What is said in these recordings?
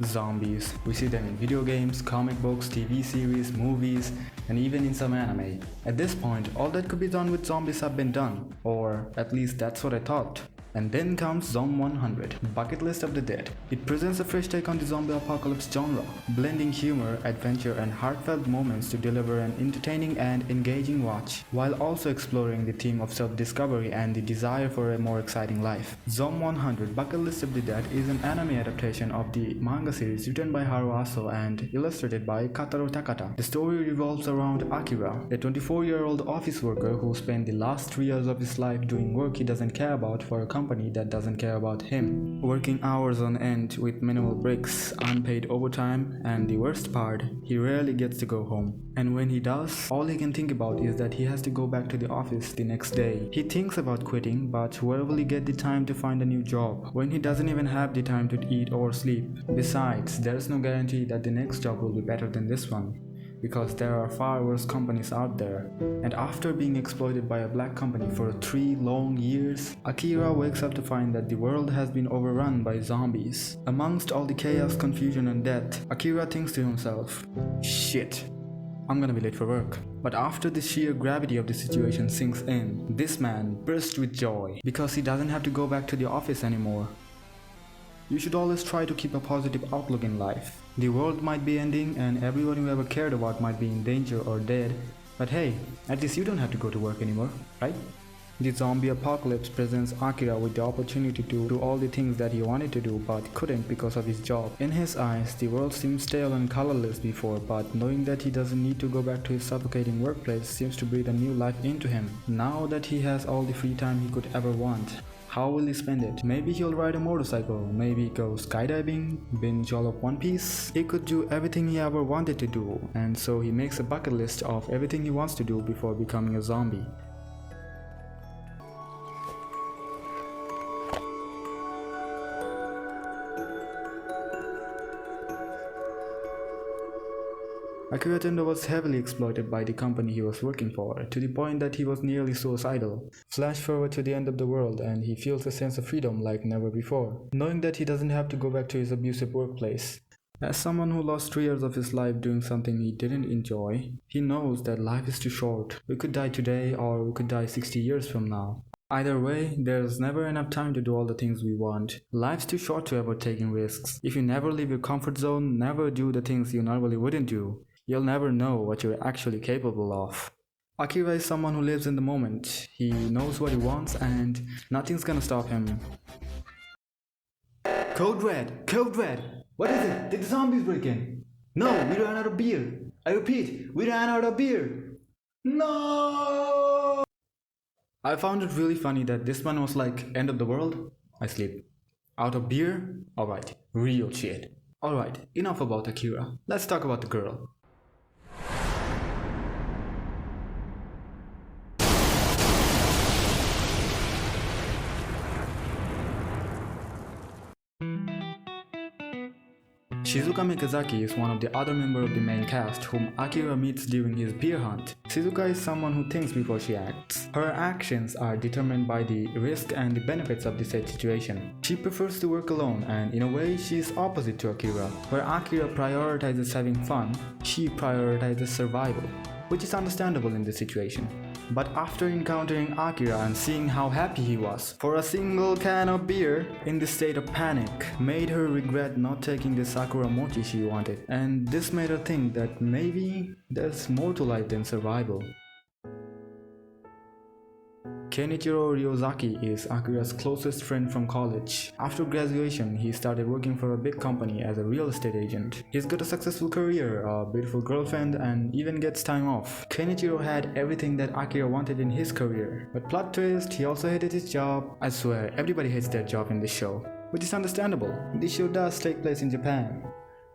Zombies. We see them in video games, comic books, TV series, movies, and even in some anime. At this point, all that could be done with zombies have been done, or at least that's what I thought. And then comes Zom 100, Bucket List of the Dead. It presents a fresh take on the zombie apocalypse genre, blending humor, adventure, and heartfelt moments to deliver an entertaining and engaging watch, while also exploring the theme of self-discovery and the desire for a more exciting life. Zom 100, Bucket List of the Dead is an anime adaptation of the manga series written by Haru Aso and illustrated by Kataro Takata. The story revolves around Akira, a 24-year-old office worker who spent the last 3 years of his life doing work he doesn't care about for a company that doesn't care about him, working hours on end with minimal breaks, unpaid overtime, and the worst part, he rarely gets to go home. And when he does, all he can think about is that he has to go back to the office the next day. He thinks about quitting, but where will he get the time to find a new job when he doesn't even have the time to eat or sleep? Besides, there's no guarantee that the next job will be better than this one, because there are far worse companies out there. And after being exploited by a black company for 3 long years, Akira wakes up to find that the world has been overrun by zombies. Amongst all the chaos, confusion, and death, Akira thinks to himself, "Shit, I'm gonna be late for work." But after the sheer gravity of the situation sinks in, this man bursts with joy because he doesn't have to go back to the office anymore. You should always try to keep a positive outlook in life. The world might be ending and everyone you ever cared about might be in danger or dead, but hey, at least you don't have to go to work anymore, right? The zombie apocalypse presents Akira with the opportunity to do all the things that he wanted to do but couldn't because of his job. In his eyes, the world seemed stale and colorless before, but knowing that he doesn't need to go back to his suffocating workplace seems to breathe a new life into him. Now that he has all the free time he could ever want, how will he spend it? Maybe he'll ride a motorcycle, maybe go skydiving, binge all of One Piece. He could do everything he ever wanted to do, and so he makes a bucket list of everything he wants to do before becoming a zombie. Akira Tendo was heavily exploited by the company he was working for, to the point that he was nearly suicidal. Flash forward to the end of the world and he feels a sense of freedom like never before, knowing that he doesn't have to go back to his abusive workplace. As someone who lost 3 years of his life doing something he didn't enjoy, he knows that life is too short. We could die today or we could die 60 years from now. Either way, there's never enough time to do all the things we want. Life's too short to ever taking risks. If you never leave your comfort zone, never do the things you normally wouldn't do, you'll never know what you're actually capable of. Akira is someone who lives in the moment. He knows what he wants and nothing's gonna stop him. Code Red! Code Red! What is it? Did the zombies break in? No, we ran out of beer. I repeat, we ran out of beer. No! I found it really funny that this one was like, end of the world? I sleep. Out of beer? Alright, real shit. Alright, enough about Akira. Let's talk about the girl. Shizuka Mikazaki is one of the other members of the main cast whom Akira meets during his beer hunt. Shizuka is someone who thinks before she acts. Her actions are determined by the risk and the benefits of the said situation. She prefers to work alone and in a way she is opposite to Akira. Where Akira prioritizes having fun, she prioritizes survival, which is understandable in this situation. But after encountering Akira and seeing how happy he was for a single can of beer, in this state of panic, made her regret not taking the Sakura mochi she wanted. And this made her think that maybe there's more to life than survival. Kenichiro Ryozaki is Akira's closest friend from college. After graduation, he started working for a big company as a real estate agent. He's got a successful career, a beautiful girlfriend, and even gets time off. Kenichiro had everything that Akira wanted in his career. But plot twist, he also hated his job. I swear, everybody hates their job in this show. Which is understandable. This show does take place in Japan.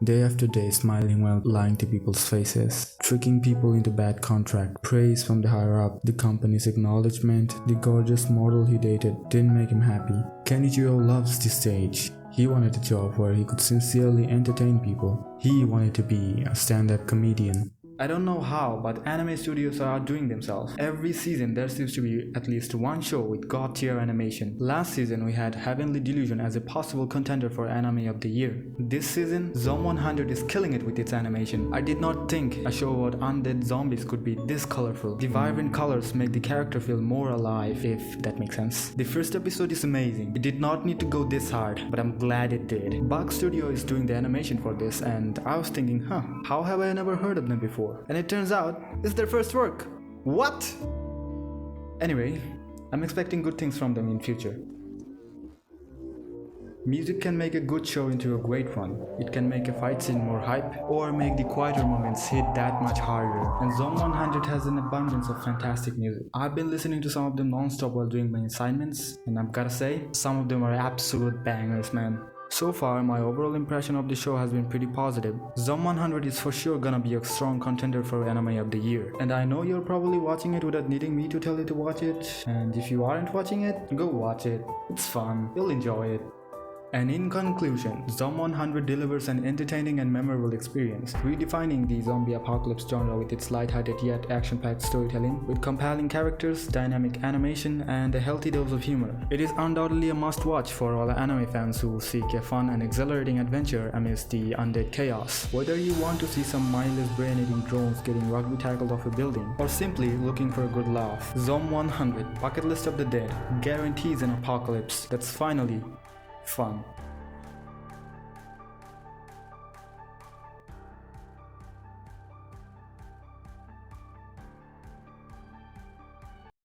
Day after day smiling while lying to people's faces, tricking people into bad contract, praise from the higher up, the company's acknowledgement, the gorgeous model he dated didn't make him happy. Kenichiro loves the stage. He wanted a job where he could sincerely entertain people. He wanted to be a stand-up comedian. I don't know how, but anime studios are outdoing themselves. Every season there seems to be at least one show with god tier animation. Last season we had Heavenly Delusion as a possible contender for Anime of the Year. This season, Zom 100 is killing it with its animation. I did not think a show about undead zombies could be this colorful. The vibrant colors make the character feel more alive, if that makes sense. The first episode is amazing. It did not need to go this hard, but I'm glad it did. Bug Studio is doing the animation for this, and I was thinking, how have I never heard of them before? And it turns out, it's their first work. What? Anyway, I'm expecting good things from them in future. Music can make a good show into a great one. It can make a fight scene more hype, or make the quieter moments hit that much harder. And Zom 100 has an abundance of fantastic music. I've been listening to some of them non-stop while doing my assignments, and I've gotta say, some of them are absolute bangers, man. So far, my overall impression of the show has been pretty positive. Zom 100 is for sure gonna be a strong contender for Anime of the Year. And I know you're probably watching it without needing me to tell you to watch it. And if you aren't watching it, go watch it. It's fun. You'll enjoy it. And in conclusion, Zom 100 delivers an entertaining and memorable experience, redefining the zombie apocalypse genre with its light-hearted yet action-packed storytelling, with compelling characters, dynamic animation, and a healthy dose of humor. It is undoubtedly a must-watch for all anime fans who seek a fun and exhilarating adventure amidst the undead chaos. Whether you want to see some mindless brain-eating drones getting rugby tackled off a building, or simply looking for a good laugh, Zom 100, Bucket List of the Dead, guarantees an apocalypse that's finally fun.